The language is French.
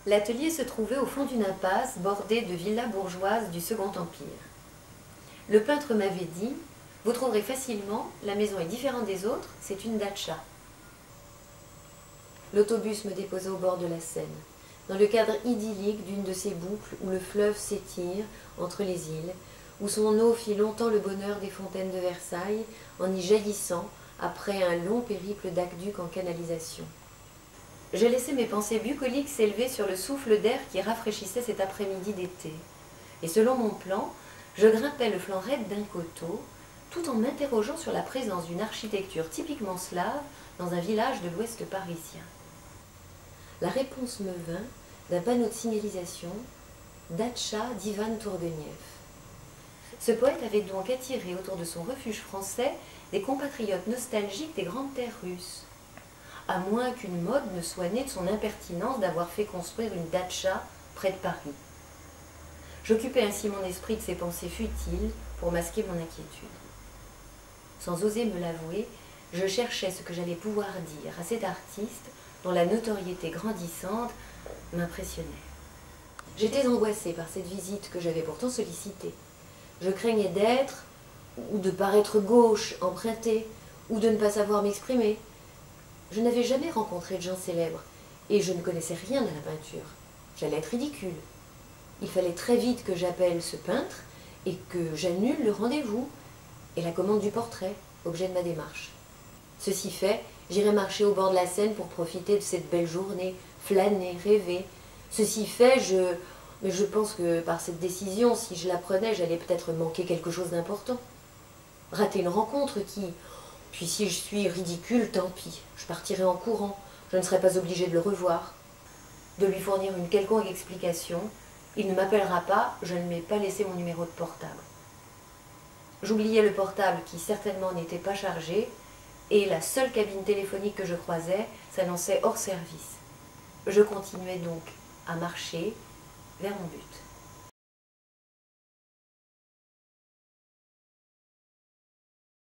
L'atelier se trouvait au fond d'une impasse bordée de villas bourgeoises du Second Empire. Le peintre m'avait dit « Vous trouverez facilement, la maison est différente des autres, c'est une datcha ». L'autobus me déposa au bord de la Seine, dans le cadre idyllique d'une de ces boucles où le fleuve s'étire entre les îles, où son eau fit longtemps le bonheur des fontaines de Versailles en y jaillissant après un long périple d'aqueduc en canalisation. Je laissais mes pensées bucoliques s'élever sur le souffle d'air qui rafraîchissait cet après-midi d'été. Et selon mon plan, je grimpais le flanc raide d'un coteau, tout en m'interrogeant sur la présence d'une architecture typiquement slave dans un village de l'ouest parisien. La réponse me vint d'un panneau de signalisation « Datcha d'Ivan Tourgueniev ». Ce poète avait donc attiré autour de son refuge français des compatriotes nostalgiques des grandes terres russes. À moins qu'une mode ne soit née de son impertinence d'avoir fait construire une datcha près de Paris. J'occupais ainsi mon esprit de ces pensées futiles pour masquer mon inquiétude. Sans oser me l'avouer, je cherchais ce que j'allais pouvoir dire à cet artiste dont la notoriété grandissante m'impressionnait. J'étais angoissée par cette visite que j'avais pourtant sollicitée. Je craignais d'être, ou de paraître gauche, empruntée, ou de ne pas savoir m'exprimer. Je n'avais jamais rencontré de gens célèbres, et je ne connaissais rien à la peinture. J'allais être ridicule. Il fallait très vite que j'appelle ce peintre, et que j'annule le rendez-vous, et la commande du portrait, objet de ma démarche. Ceci fait, j'irai marcher au bord de la Seine pour profiter de cette belle journée, flâner, rêver. Ceci fait, mais je pense que par cette décision, si je la prenais, j'allais peut-être manquer quelque chose d'important. Rater une rencontre qui... Puis si je suis ridicule, tant pis. Je partirai en courant. Je ne serai pas obligée de le revoir. De lui fournir une quelconque explication, il ne m'appellera pas, je ne lui ai pas laissé mon numéro de portable. J'oubliais le portable qui certainement n'était pas chargé, et la seule cabine téléphonique que je croisais s'annonçait hors service. Je continuais donc à marcher vers mon but.